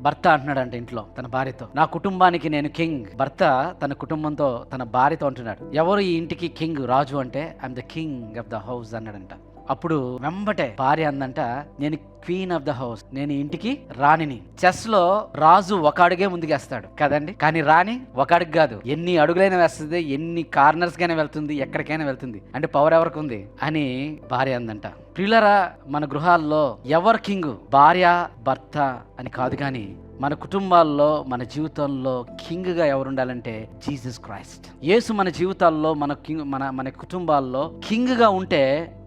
భర్త అంటున్నాడంట ఇంట్లో తన భార్యతో, నా కుటుంబానికి నేను కింగ్. భర్త తన కుటుంబంతో తన భార్యతో అంటున్నాడు, ఎవరు ఈ ఇంటికి కింగ్, రాజు అంటే I'm the king of the house అన్నాడంట. అప్పుడు వెంబటే భార్య అందంట, నేను క్వీన్ ఆఫ్ ద హౌస్, నేను ఇంటికి రాణిని. చెస్ లో రాజు ఒక అడుగే ముందుకేస్తాడు కదండి, కానీ రాణి ఒక అడుగు కాదు, ఎన్ని అడుగులైనా వేస్తుంది, ఎన్ని కార్నర్స్ కైనా వెళ్తుంది, ఎక్కడికైనా వెళ్తుంది. అంటే పవర్ ఎవరికి ఉంది అని భార్య అందంట. ప్రియులారా, మన గృహాల్లో ఎవరు కింగ్, భార్య భర్త అని కాదు, కానీ మన కుటుంబాల్లో మన జీవితంలో కింగ్గా ఎవరు ఉండాలంటే జీసస్ క్రైస్ట్. యేసు మన జీవితాల్లో మన కుటుంబాల్లో కింగ్గా ఉంటే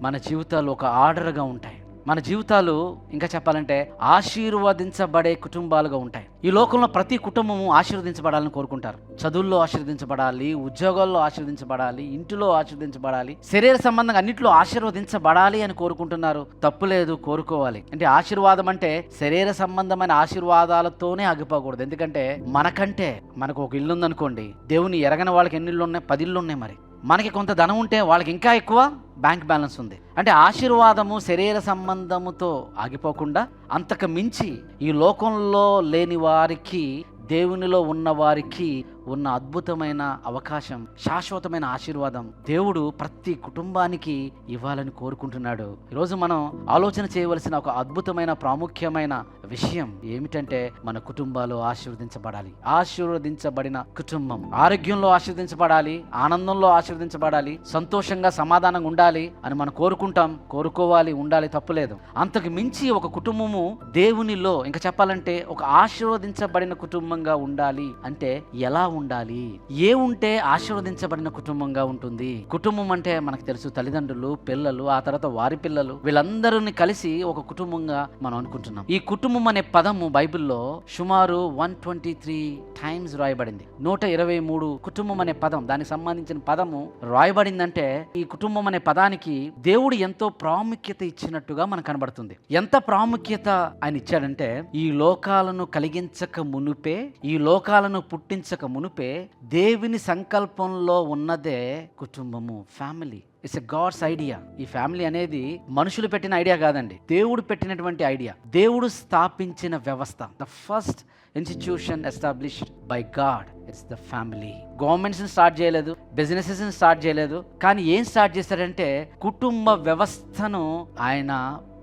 మన జీవితాలు ఒక ఆర్డర్గా ఉంటాయి. మన జీవితాలు ఇంకా చెప్పాలంటే ఆశీర్వదించబడే కుటుంబాలుగా ఉంటాయి. ఈ లోకంలో ప్రతి కుటుంబము ఆశీర్వదించబడాలని కోరుకుంటారు. చదువుల్లో ఆశీర్వదించబడాలి, ఉద్యోగాల్లో ఆశీర్వదించబడాలి, ఇంటిలో ఆశీర్వదించబడాలి, శరీర సంబంధంగా అన్నింటిలో ఆశీర్వదించబడాలి అని కోరుకుంటున్నారు. తప్పులేదు, కోరుకోవాలి. అంటే ఆశీర్వాదం అంటే శరీర సంబంధమైన ఆశీర్వాదాలతోనే ఆగిపోకూడదు. ఎందుకంటే మనకు ఒక ఇల్లు ఉందనుకోండి, దేవుని ఎరగని వాళ్ళకి ఎన్ని ఇళ్ళు ఉన్నాయి, 10 ఇళ్ళు ఉన్నాయి. మరి మనకి కొంత ధనం ఉంటే వాళ్ళకి ఇంకా ఎక్కువ బ్యాంక్ బ్యాలెన్స్ ఉంది. అంటే ఆశీర్వాదము శరీర సంబంధముతో ఆగిపోకుండా అంతకు మించి ఈ లోకంలో లేని వారికి, దేవునిలో ఉన్న వారికి ఉన్న అద్భుతమైన అవకాశం, శాశ్వతమైన ఆశీర్వాదం దేవుడు ప్రతి కుటుంబానికి ఇవ్వాలని కోరుకుంటున్నాడు. ఈరోజు మనం ఆలోచన చేయవలసిన ఒక అద్భుతమైన ప్రాముఖ్యమైన విషయం ఏమిటంటే మన కుటుంబాలు ఆశీర్వదించబడాలి. ఆశీర్వదించబడిన కుటుంబం ఆరోగ్యంలో ఆశీర్వదించబడాలి, ఆనందంలో ఆశీర్వదించబడాలి, సంతోషంగా సమాధానంగా ఉండాలి అని మనం కోరుకుంటాం, కోరుకోవాలి, ఉండాలి, తప్పులేదు. అంతకు మించి ఒక కుటుంబము దేవునిలో ఇంకా చెప్పాలంటే ఒక ఆశీర్వదించబడిన కుటుంబంగా ఉండాలి. అంటే ఎలా ఉండాలి, ఏ ఉంటే ఆశీర్వదించబడిన కుటుంబంగా ఉంటుంది? కుటుంబం అంటే మనకు తెలుసు, తల్లిదండ్రులు, పిల్లలు, ఆ తర్వాత వారి పిల్లలు, వీళ్ళందరినీ కలిసి ఒక కుటుంబంగా మనం అనుకుంటున్నాం. ఈ కుటుంబం అనే పదము బైబిల్లో సుమారు 123 టైమ్స్ రాయబడింది. 123 కుటుంబం అనే పదం, దానికి సంబంధించిన పదము రాయబడిందంటే ఈ కుటుంబం అనే పదానికి దేవుడు ఎంతో ప్రాముఖ్యత ఇచ్చినట్టుగా మనకు కనబడుతుంది. ఎంత ప్రాముఖ్యత ఆయన ఇచ్చాడంటే, ఈ లోకాలను కలిగించక మునుపే, ఈ లోకాలను పుట్టించక మునుపే దేవుని సంకల్పంలో ఉన్నదే కుటుంబము, family. It's a God's idea. ఈ ఫ్యామిలీ అనేది మనుషులు పెట్టిన ఐడియా కాదండి, దేవుడు పెట్టినటువంటి ఐడియా, దేవుడు స్థాపించిన వ్యవస్థ. The first institution established by God, it's the family. గవర్నమెంట్స్ని స్టార్ట్ చేయలేదు, బిజినెసెస్ని స్టార్ట్ చేయలేదు, కానీ ఏం స్టార్ట్ చేశాడంటే కుటుంబ వ్యవస్థను ఆయన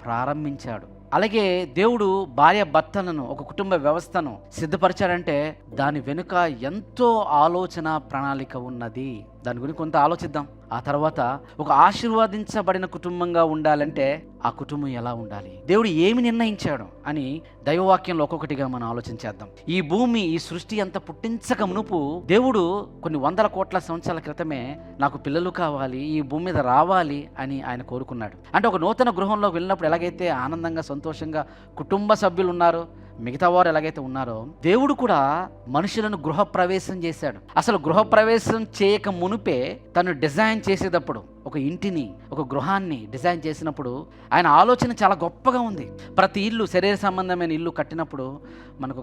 ప్రారంభించాడు. అలాగే దేవుడు భార్య భర్తలను, ఒక కుటుంబ వ్యవస్థను సిద్ధపరిచాడంటే దాని వెనుక ఎంతో ఆలోచన ప్రణాళిక ఉన్నది. దాని గురించి కొంత ఆలోచిద్దాం. ఆ తర్వాత ఒక ఆశీర్వదించబడిన కుటుంబంగా ఉండాలంటే ఆ కుటుంబం ఎలా ఉండాలి, దేవుడు ఏమి నిర్ణయించాడు అని దైవవాక్యంలో ఒక్కొక్కటిగా మనం ఆలోచించేద్దాం. ఈ భూమి, ఈ సృష్టి అంత పుట్టించక మునుపు దేవుడు కొన్ని 100 కోట్ల సంవత్సరాల క్రితమే నాకు పిల్లలు కావాలి, ఈ భూమి మీద రావాలి అని ఆయన కోరుకున్నాడు. అంటే ఒక నూతన గృహంలోకి వెళ్ళినప్పుడు ఎలాగైతే ఆనందంగా సంతోషంగా కుటుంబ సభ్యులు ఉన్నారో, మిగతా వారు ఎలాగైతే ఉన్నారో, దేవుడు కూడా మనుషులను గృహప్రవేశం చేశాడు. అసలు గృహప్రవేశం చేయక మునుపే తను డిజైన్ చేసేటప్పుడు, ఒక ఇంటిని, ఒక గృహాన్ని డిజైన్ చేసినప్పుడు ఆయన ఆలోచన చాలా గొప్పగా ఉంది. ప్రతి ఇల్లు, శరీర సంబంధమైన ఇల్లు కట్టినప్పుడు మనకు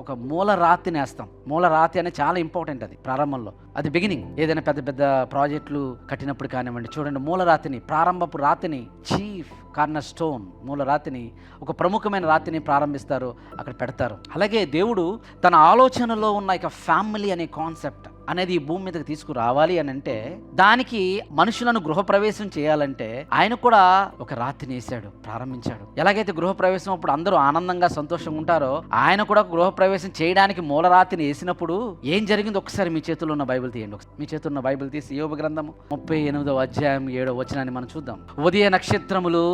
ఒక మూల రాతిని వేస్తాం. మూల రాతి అనేది చాలా ఇంపార్టెంట్. అది ప్రారంభంలో, అది బిగినింగ్. ఏదైనా పెద్ద పెద్ద ప్రాజెక్టులు కట్టినప్పుడు కానివ్వండి, చూడండి, మూల రాతిని, ప్రారంభపు రాతిని, చీఫ్ కార్నర్ స్టోన్, మూల రాతిని, ఒక ప్రముఖమైన రాతిని ప్రారంభిస్తారు, అక్కడ పెడతారు. అలాగే దేవుడు తన ఆలోచనలో ఉన్న ఇక ఫ్యామిలీ అనే కాన్సెప్ట్ అనేది ఈ భూమి మీదకి తీసుకురావాలి అని అంటే, దానికి మనుషులను గృహప్రవేశం చేయాలంటే ఆయన కూడా ఒక రాతిని వేశాడు, ప్రారంభించాడు. ఎలాగైతే గృహప్రవేశం అప్పుడు అందరూ ఆనందంగా సంతోషంగా ఉంటారో, ఆయన కూడా గృహప్రవేశం చేయడానికి మూలరాతిని వేసినప్పుడు ఏం జరిగిందో ఒకసారి మీ చేతుల్లో ఉన్న బైబిల్ తీయండి. మీ చేతుల్లో ఉన్న బైబిల్ తీసి యోబు గ్రంథము 38వ అధ్యాయం 7వ వచనాన్ని మనం చూద్దాం. ఉదయ నక్షత్రములు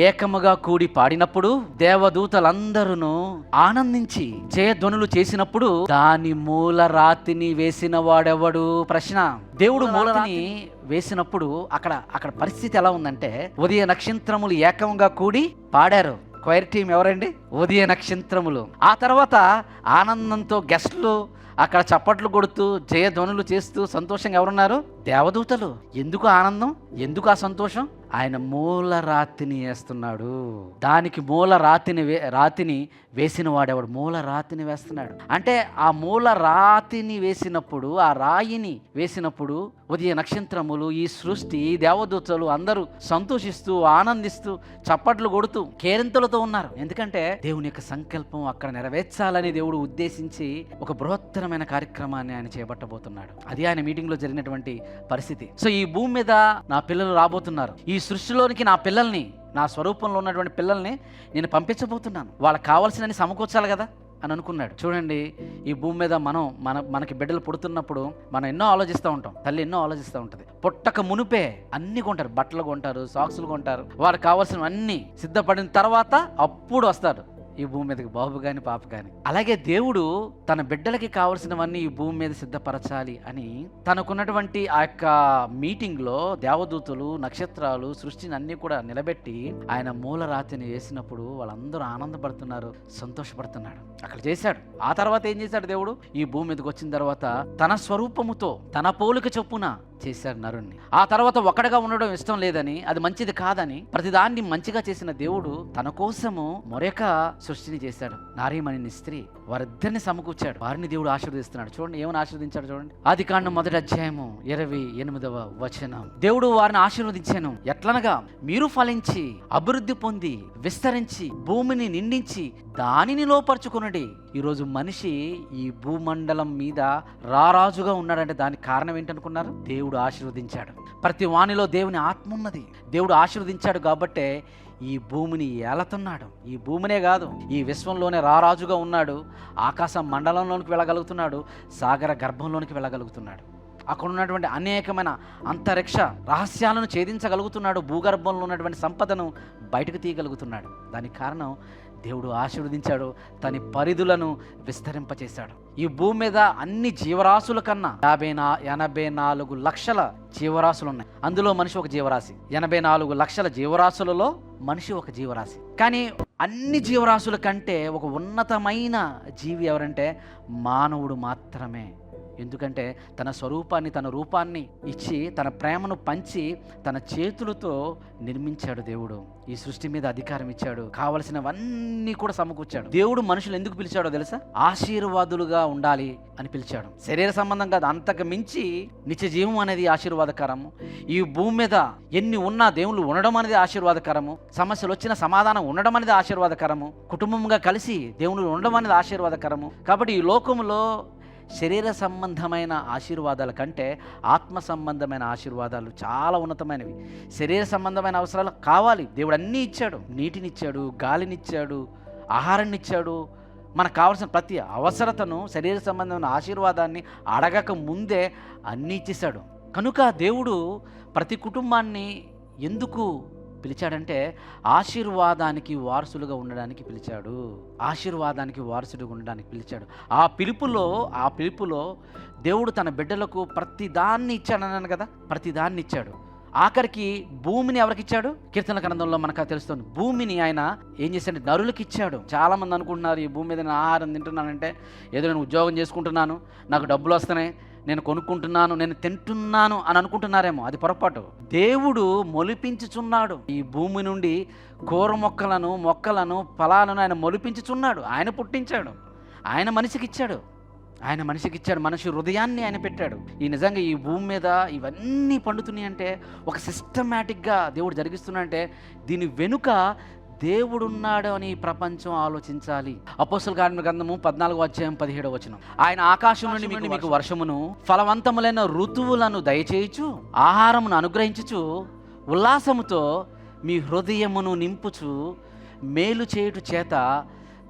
ఏకముగా కూడి పాడినప్పుడు, దేవదూతలందరూ ఆనందించి జయధ్వనులు చేసినప్పుడు, దాని మూల రాతిని వేసిన వాడెవడు? ప్రశ్న. దేవుడు మూలరాతిని వేసినప్పుడు అక్కడ పరిస్థితి ఎలా ఉందంటే, ఉదయ నక్షత్రములు ఏకంగా కూడి పాడారు. క్వైర్ టీం ఎవరండి? ఉదయ నక్షత్రములు. ఆ తర్వాత ఆనందంతో గెస్ట్లు అక్కడ చప్పట్లు కొడుతూ జయధ్వనులు చేస్తూ సంతోషంగా ఎవరున్నారు? దేవదూతలు. ఎందుకు ఆనందం, ఎందుకు ఆ సంతోషం? ఆయన మూల రాతిని వేస్తున్నాడు. దానికి మూల రాతిని వేసిన వాడెవడు? మూల రాతిని వేస్తున్నాడు. అంటే ఆ మూల రాతిని వేసినప్పుడు, ఆ రాయిని వేసినప్పుడు ఉదయ నక్షత్రములు, ఈ సృష్టి, దేవదూతలు అందరూ సంతోషిస్తూ ఆనందిస్తూ చప్పట్లు కొడుతూ కేరింతలతో ఉన్నారు. ఎందుకంటే దేవుని యొక్క సంకల్పం అక్కడ నెరవేర్చాలని దేవుడు ఉద్దేశించి ఒక బృహత్తరమైన కార్యక్రమాన్ని ఆయన చేపట్టబోతున్నాడు. అది ఆయన మీటింగ్ లో జరిగినటువంటి పరిస్థితి. సో ఈ భూమి మీద నా పిల్లలు రాబోతున్నారు. ఈ సృష్టిలోనికి నా పిల్లల్ని, నా స్వరూపంలో ఉన్నటువంటి పిల్లల్ని నేను పంపించబోతున్నాను. వాళ్ళకి కావాల్సినని సమకూర్చాలి కదా అని అనుకున్నాడు. చూడండి, ఈ భూమి మీద మనకి బిడ్డలు పుడుతున్నప్పుడు మనం ఎన్నో ఆలోచిస్తూ ఉంటాం. తల్లి ఎన్నో ఆలోచిస్తూ ఉంటుంది. పుట్టక మునిపే అన్ని కొంటారు, బట్టలు కొంటారు, సాక్సులు కొంటారు, వాళ్ళకి కావాల్సినవన్నీ సిద్ధపడిన తర్వాత అప్పుడు వస్తాడు ఈ భూమి మీదకి, బాబు కానీ పాప కానీ. అలాగే దేవుడు తన బిడ్డలకి కావలసినవన్నీ ఈ భూమి మీద సిద్ధపరచాలి అని తనకున్నటువంటి ఆ యొక్క మీటింగ్ లో దేవదూతలు, నక్షత్రాలు, సృష్టిని అన్ని కూడా నిలబెట్టి ఆయన మూల రాతిని వేసినప్పుడు వాళ్ళందరూ ఆనందపడుతున్నారు, సంతోషపడుతున్నాడు. అక్కడ చేశాడు. ఆ తర్వాత ఏం చేశాడు దేవుడు? ఈ భూమి మీదకి వచ్చిన తర్వాత తన స్వరూపముతో తన పోలిక చొప్పున చేశాడు నరుణ్ణి. ఆ తర్వాత ఒకటిగా ఉండడం ఇష్టం లేదని, అది మంచిది కాదని ప్రతిదాన్ని మంచిగా చేసిన దేవుడు తన కోసము మరొక సృష్టిని చేశాడు, నారీమణిని, స్త్రీ. వారిద్దరిని సమకూర్చాడు. వారిని దేవుడు ఆశీర్వదిస్తున్నాడు. చూడండి ఏమని ఆశీర్వదించాడు చూడండి. ఆదికాండం 1వ అధ్యాయము 28వ వచనం. దేవుడు వారిని ఆశీర్వదించాను. ఎట్లనగా, మీరు ఫలించి అభివృద్ధి పొంది విస్తరించి భూమిని నిండించి దానిని లోపరుచుకునండి. ఈరోజు మనిషి ఈ భూమండలం మీద రారాజుగా ఉన్నాడంటే దానికి కారణం ఏంటనుకున్నారు? దేవుడు ఆశీర్వదించాడు. ప్రతి వానిలో దేవుని ఆత్మ ఉన్నది. దేవుడు ఆశీర్వదించాడు కాబట్టే ఈ భూమిని ఏలతున్నాడు. ఈ భూమినే కాదు, ఈ విశ్వంలోనే రారాజుగా ఉన్నాడు. ఆకాశ మండలంలోనికి వెళ్ళగలుగుతున్నాడు, సాగర గర్భంలోనికి వెళ్ళగలుగుతున్నాడు. అక్కడ ఉన్నటువంటి అనేకమైన అంతరిక్ష రహస్యాలను ఛేదించగలుగుతున్నాడు. భూగర్భంలో ఉన్నటువంటి సంపదను బయటకు తీయగలుగుతున్నాడు. దానికి కారణం దేవుడు ఆశీర్వదించాడు, తన పరిధులను విస్తరింపచేశాడు. ఈ భూమి మీద అన్ని జీవరాశుల కన్నా 84 లక్షల జీవరాశులు ఉన్నాయి. అందులో మనిషి ఒక జీవరాశి. 84 లక్షల జీవరాశులలో మనిషి ఒక జీవరాశి. కానీ అన్ని జీవరాశుల కంటే ఒక ఉన్నతమైన జీవి ఎవరంటే మానవుడు మాత్రమే. ఎందుకంటే తన స్వరూపాన్ని, తన రూపాన్ని ఇచ్చి, తన ప్రేమను పంచి తన చేతులతో నిర్మించాడు దేవుడు. ఈ సృష్టి మీద అధికారం ఇచ్చాడు, కావలసినవన్నీ కూడా సమకూర్చాడు. దేవుడు మనుషులు ఎందుకు పిలిచాడో తెలుసా? ఆశీర్వాదులుగా ఉండాలి అని పిలిచాడు. శరీర సంబంధం కాదు, అంతకు మించి నిత్య జీవం అనేది ఆశీర్వాదకరము. ఈ భూమి మీద ఎన్ని ఉన్నా దేవుళ్ళు ఉండడం అనేది ఆశీర్వాదకరము. సమస్యలు వచ్చిన సమాధానం ఉండడం అనేది ఆశీర్వాదకరము. కుటుంబంగా కలిసి దేవుళ్ళు ఉండడం అనేది ఆశీర్వాదకరము. కాబట్టి ఈ లోకంలో శరీర సంబంధమైన ఆశీర్వాదాల కంటే ఆత్మ సంబంధమైన ఆశీర్వాదాలు చాలా ఉన్నతమైనవి. శరీర సంబంధమైన అవసరాలు కావాలి, దేవుడు అన్నీ ఇచ్చాడు. నీటినిచ్చాడు, గాలినిచ్చాడు, ఆహారాన్ని ఇచ్చాడు. మనకు కావాల్సిన ప్రతి అవసరతను, శరీర సంబంధమైన ఆశీర్వాదాన్ని అడగక ముందే అన్నీ ఇచ్చేశాడు. కనుక దేవుడు ప్రతి కుటుంబాన్ని ఎందుకు పిలిచాడంటే ఆశీర్వాదానికి వారసులుగా ఉండడానికి పిలిచాడు. ఆశీర్వాదానికి వారసులుగా ఉండడానికి పిలిచాడు. ఆ పిలుపులో దేవుడు తన బిడ్డలకు ప్రతి దాన్ని ఇచ్చాడన్నాను కదా, ప్రతి దాన్ని ఇచ్చాడు. ఆఖరికి భూమిని ఎవరికి ఇచ్చాడు? కీర్తన గ్రంథంలో మనకు తెలుస్తుంది. భూమిని ఆయన ఏం చేశాడు? నరులకు ఇచ్చాడు. చాలా మంది అనుకుంటున్నారు, ఈ భూమి మీద నేను ఆహారం తింటున్నానంటే ఏదో నేను ఉద్యోగం చేసుకుంటున్నాను, నాకు డబ్బులు వస్తున్నాయి, నేను కొనుక్కుంటున్నాను, నేను తింటున్నాను అని అనుకుంటున్నారేమో. అది పొరపాటు. దేవుడు మొలిపించుచున్నాడు. ఈ భూమి నుండి కూర మొక్కలను ఫలాలను ఆయన మొలిపించుచున్నాడు. ఆయన పుట్టించాడు, ఆయన మనిషికి ఇచ్చాడు. మనిషి హృదయాన్ని ఆయన పెట్టాడు. నిజంగా ఈ భూమి మీద ఇవన్నీ పండుతున్నాయి అంటే, ఒక సిస్టమేటిక్గా దేవుడు జరిగిస్తున్నాడంటే దీని వెనుక దేవుడున్నాడు అని ప్రపంచం ఆలోచించాలి. అపోస్తల కార్యముల గ్రంథము 14వ అధ్యాయం 17వ వచనం. ఆయన ఆకాశం నుండి మీకు వర్షమును, ఫలవంతములైన ఋతువులను దయచేయుచు, ఆహారమును అనుగ్రహించుచు, ఉల్లాసముతో మీ హృదయమును నింపుచు, మేలు చేయుట చేత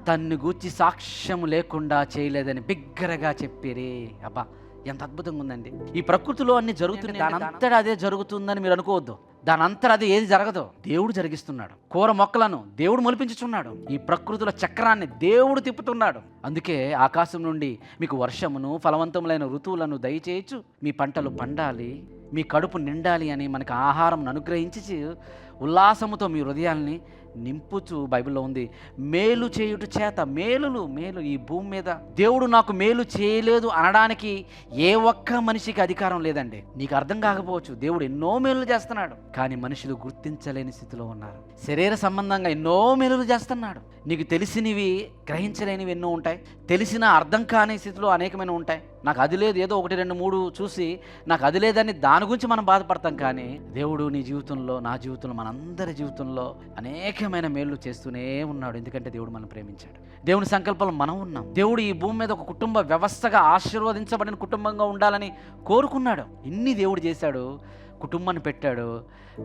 తన్ను గూర్చి సాక్ష్యము లేకుండా చేయలేదని బిగ్గరగా చెప్పిరే. అబ్బా, ఎంత అద్భుతంగా ఉందండి. ఈ ప్రకృతిలో అన్ని జరుగుతున్నాయి, దానంతటా అదే జరుగుతుందని మీరు అనుకోవద్దు. దానంతటా అది ఏది జరగదు, దేవుడు జరిగిస్తున్నాడు. కూర మొక్కలను దేవుడు మొలిపించుచున్నాడు. ఈ ప్రకృతిలో చక్రాన్ని దేవుడు తిప్పుతున్నాడు. అందుకే ఆకాశం నుండి మీకు వర్షమును, ఫలవంతములైన ఋతువులను దయచేయచ్చు, మీ పంటలు పండాలి, మీ కడుపు నిండాలి అని మనకు ఆహారం అనుగ్రహించి, ఉల్లాసముతో మీ హృదయాల్ని నింపుచు, బైబిల్లో ఉంది, మేలు చేయుట చేత. మేలు ఈ భూమి మీద దేవుడు నాకు మేలు చేయలేదు అనడానికి ఏ ఒక్క మనిషికి అధికారం లేదండి. నీకు అర్థం కాకపోవచ్చు, దేవుడు ఎన్నో మేలులు చేస్తున్నాడు, కానీ మనుషులు గుర్తించలేని స్థితిలో ఉన్నారు. శరీర సంబంధంగా ఎన్నో మేలులు చేస్తున్నాడు. నీకు తెలిసినవి గ్రహించలేనివి ఎన్నో ఉంటాయి, తెలిసిన అర్థం కాని స్థితిలో అనేకమైన ఉంటాయి. నాకు అది లేదు, ఏదో 1, 2, 3 చూసి నాకు అది లేదని దాని గురించి మనం బాధపడతాం. కానీ దేవుడు నీ జీవితంలో, నా జీవితంలో, మనందరి జీవితంలో అనేకమైన మేలు చేస్తూనే ఉన్నాడు. ఎందుకంటే దేవుడు మనం ప్రేమించాడు. దేవుని సంకల్పంలో మనం ఉన్నాం. దేవుడు ఈ భూమి మీద ఒక కుటుంబ వ్యవస్థగా ఆశీర్వదించబడిన కుటుంబంగా ఉండాలని కోరుకున్నాడు. ఇన్ని దేవుడు చేశాడు, కుటుంబాన్ని పెట్టాడు.